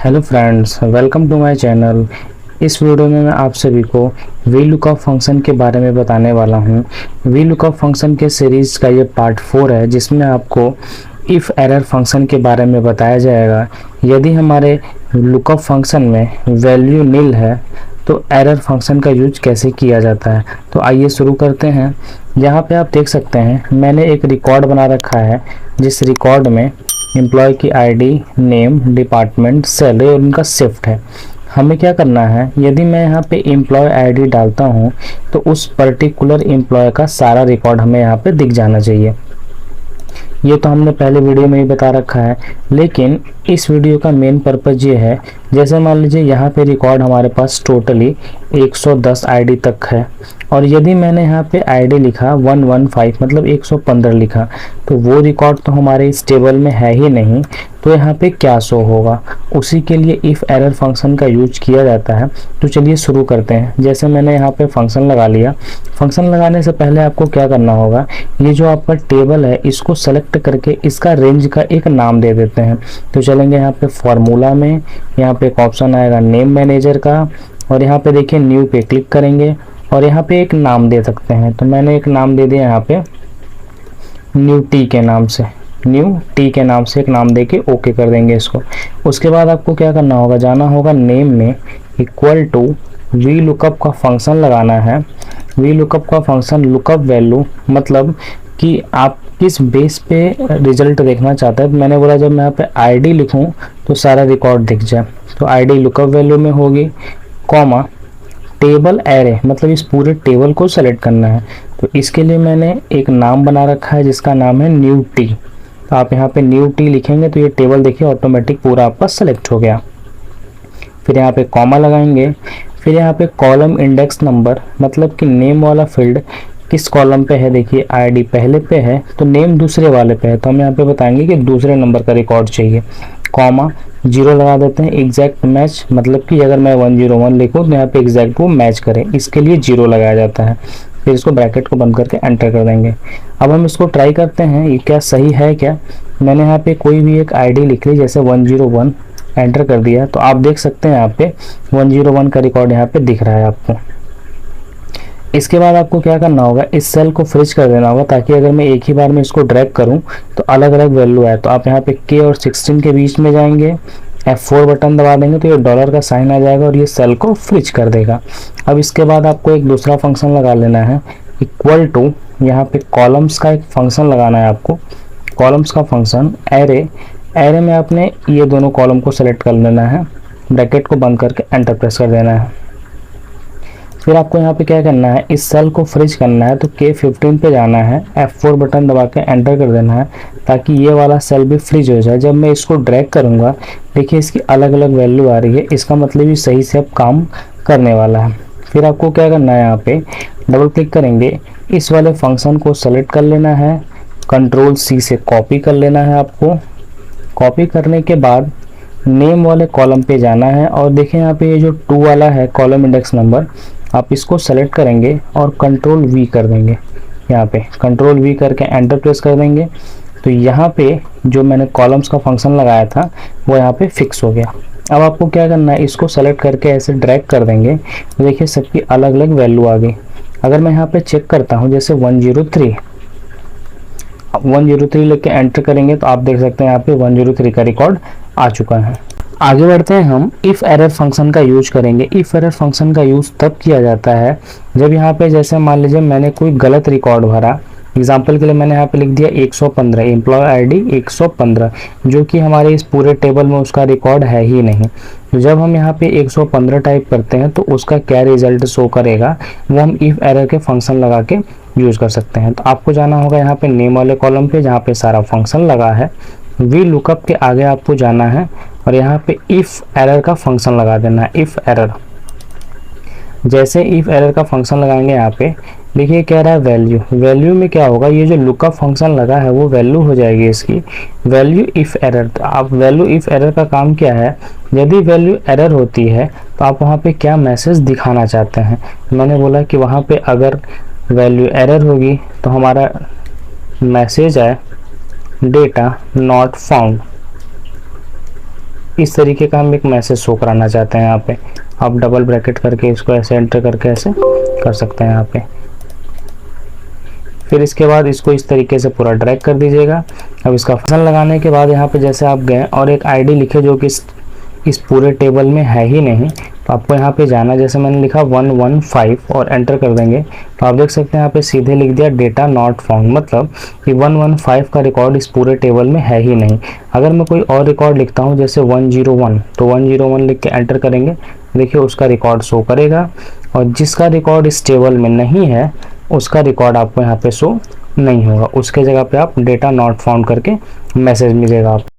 Hello friends, welcome to my channel. इस video में मैं आप सभी को VLOOKUP फंक्शन के बारे में बताने वाला हूं। VLOOKUP फंक्शन के सीरीज़ का ये पार्ट 4 है, जिसमें आपको इफ़ एरर फंक्शन के बारे में बताया जाएगा। यदि हमारे लुकअप फंक्शन में वैल्यू नील है तो एरर फंक्शन का यूज कैसे किया जाता है। तो आइए शुरू करते हैं। यहाँ पे आप देख सकते हैं मैंने एक रिकॉर्ड बना रखा है, जिस रिकॉर्ड में एम्प्लॉय की आईडी, नेम, डिपार्टमेंट, सैलरी और उनका शिफ्ट है। हमें क्या करना है, यदि मैं यहाँ पे एम्प्लॉय आईडी डालता हूँ तो उस पर्टिकुलर एम्प्लॉय का सारा रिकॉर्ड हमें यहाँ पे दिख जाना चाहिए। ये तो हमने पहले वीडियो में ही बता रखा है, लेकिन इस वीडियो का मेन पर्पज़ ये है, जैसे मान लीजिए यहाँ पे रिकॉर्ड हमारे पास टोटली 110 आईडी तक है, और यदि मैंने यहाँ पे आईडी लिखा 115 मतलब 115 लिखा, तो वो रिकॉर्ड तो हमारे इस टेबल में है ही नहीं, तो यहाँ पे क्या शो होगा। उसी के लिए इफ़ एरर फंक्शन का यूज किया जाता है। तो चलिए शुरू करते हैं। जैसे मैंने यहाँ पे फंक्शन लगा लिया। फंक्शन लगाने से पहले आपको क्या करना होगा, ये जो आपका टेबल है इसको सेलेक्ट करके इसका रेंज का एक नाम दे देते हैं। तो चलेंगे यहाँ पे फॉर्मूला में, यहाँ पे एक ऑप्शन आएगा नेम मैनेजर का, और यहाँ पे देखिए न्यू पे क्लिक करेंगे और यहाँ पे एक नाम दे सकते हैं। तो मैंने एक नाम दे दिया यहाँ पे न्यू टी के नाम से, न्यू टी के नाम से एक नाम देके ओके कर देंगे इसको। उसके बाद आपको क्या करना होगा, जाना होगा नेम में इक्वल टू VLOOKUP का फंक्शन लगाना है। VLOOKUP का फंक्शन लुकअप वैल्यू, मतलब कि आप किस बेस पे रिजल्ट देखना चाहते हैं। तो मैंने बोला जब मैं यहाँ पे आईडी लिखूं तो सारा रिकॉर्ड दिख जाए, तो आईडी लुकअप वैल्यू में होगी, कॉमा टेबल एरे, मतलब इस पूरे टेबल को सेलेक्ट करना है। तो इसके लिए मैंने एक नाम बना रखा है जिसका नाम है न्यू टी। तो आप यहाँ पे न्यू टी लिखेंगे तो ये टेबल देखिए ऑटोमेटिक पूरा आपका सेलेक्ट हो गया। फिर यहाँ पे कॉमा लगाएंगे, फिर यहाँ पे कॉलम इंडेक्स नंबर, मतलब कि नेम वाला फील्ड किस कॉलम पे है। देखिए आईडी पहले पे है तो नेम दूसरे वाले पे है, तो हम यहाँ पे बताएंगे कि दूसरे नंबर का रिकॉर्ड चाहिए। कॉमा 0 लगा देते हैं, एग्जैक्ट मैच, मतलब कि अगर मैं 101 लिखूँ तो यहाँ पे एग्जैक्ट वो मैच करे, इसके लिए 0 लगाया जाता है। फिर इसको ब्रैकेट को बंद करके एंटर कर देंगे। अब हम इसको ट्राई करते हैं ये क्या सही है क्या। मैंने यहाँ पे कोई भी एक आईडी लिख ली, जैसे 101, एंटर कर दिया, तो आप देख सकते हैं यहाँ पे 101 का रिकॉर्ड यहाँ पे दिख रहा है आपको। इसके बाद आपको क्या करना होगा, इस सेल को फ्रीज कर देना होगा, ताकि अगर मैं एक ही बार में इसको ड्रैग करूं तो अलग अलग वैल्यू आए। तो आप यहाँ पे K और 16 के बीच में जाएंगे, F4 बटन दबा देंगे तो ये डॉलर का साइन आ जाएगा और ये सेल को फ्रीज कर देगा। अब इसके बाद आपको एक दूसरा फंक्शन लगा लेना है, इक्वल टू, यहाँ पे कॉलम्स का एक फंक्शन लगाना है आपको। कॉलम्स का फंक्शन एरे, एरे में आपने ये दोनों कॉलम को सेलेक्ट कर लेना है, ब्रैकेट को बंद करके एंटर प्रेस कर देना है। फिर आपको यहाँ पे क्या करना है, इस सेल को फ्रीज करना है, तो K15 पे जाना है, F4 बटन दबा के एंटर कर देना है, ताकि ये वाला सेल भी फ्रीज हो जाए। जब मैं इसको ड्रैग करूँगा, देखिए इसकी अलग अलग वैल्यू आ रही है, इसका मतलब ये सही से अब काम करने वाला है। फिर आपको क्या करना है, यहाँ पे डबल क्लिक करेंगे, इस वाले फंक्शन को सेलेक्ट कर लेना है, Ctrl+C से कॉपी कर लेना है आपको। कॉपी करने के बाद नेम वाले कॉलम पे जाना है, और देखिए यहाँ पे ये जो 2 वाला है कॉलम इंडेक्स नंबर, आप इसको सेलेक्ट करेंगे और Ctrl+V कर देंगे। यहाँ पे Ctrl+V करके एंटर प्रेस कर देंगे, तो यहाँ पे जो मैंने कॉलम्स का फंक्शन लगाया था वो यहाँ पे फिक्स हो गया। अब आपको क्या करना है, इसको सेलेक्ट करके ऐसे ड्रैग कर देंगे, तो देखिए सबकी अलग अलग वैल्यू आ गई। अगर मैं यहाँ पे चेक करता हूँ, जैसे 103 लेके एंटर करेंगे तो आप देख सकते हैं यहाँ पे 103 का रिकॉर्ड आ चुका है। आगे बढ़ते हैं, हम इफ़ एरर फंक्शन का यूज करेंगे। इफ़ एरर फंक्शन का यूज तब किया जाता है जब यहाँ पे, जैसे मान लीजिए मैंने कोई गलत रिकॉर्ड भरा। एग्जाम्पल के लिए मैंने यहाँ पे लिख दिया 115, एम्प्लॉय आईडी 115, जो कि हमारे इस पूरे टेबल में उसका रिकॉर्ड है ही नहीं। तो जब हम यहाँ पे 115 टाइप करते हैं तो उसका क्या रिजल्ट शो करेगा, वो हम इफ़ एरर के फंक्शन लगा के यूज कर सकते हैं। तो आपको जाना होगा यहाँ पे नेम वाले कॉलम पे, जहाँ पे सारा फंक्शन लगा है। VLOOKUP के आगे आपको जाना है और यहाँ पे इफ़ एरर का फंक्शन लगा देना है, इफ़ एरर। जैसे इफ़ एरर का फंक्शन लगाएंगे, यहाँ पे देखिए कह रहा है वैल्यू। वैल्यू में क्या होगा, ये जो लुकअप फंक्शन लगा है वो वैल्यू हो जाएगी इसकी वैल्यू इफ़ एरर। तो आप वैल्यू इफ़ एरर का काम क्या है, यदि वैल्यू एरर होती है तो आप वहाँ पे क्या मैसेज दिखाना चाहते हैं। मैंने बोला कि वहाँ पे अगर वैल्यू एरर होगी तो हमारा मैसेज है डेटा नॉट फाउंड। इस तरीके का हम एक मैसेज शो कराना चाहते हैं। यहाँ पे आप डबल ब्रैकेट करके इसको ऐसे एंटर करके ऐसे कर सकते हैं यहाँ पे। फिर इसके बाद इसको इस तरीके से पूरा ड्रैग कर दीजिएगा। अब इसका फंक्शन लगाने के बाद यहाँ पे जैसे आप गए और एक आईडी लिखे जो कि इस पूरे टेबल में है ही नहीं, तो आपको यहाँ पे जाना, जैसे मैंने लिखा 115 और एंटर कर देंगे, तो आप देख सकते हैं यहाँ पे सीधे लिख दिया डेटा नॉट फाउंड, मतलब कि 115 का रिकॉर्ड इस पूरे टेबल में है ही नहीं। अगर मैं कोई और रिकॉर्ड लिखता हूँ जैसे 101, तो 101 लिख के एंटर करेंगे, देखिए उसका रिकॉर्ड शो करेगा। और जिसका रिकॉर्ड इस टेबल में नहीं है उसका रिकॉर्ड आपको यहाँ पे शो नहीं होगा, उसके जगह पे आप डेटा नॉट फाउंड करके मैसेज मिलेगा आपको।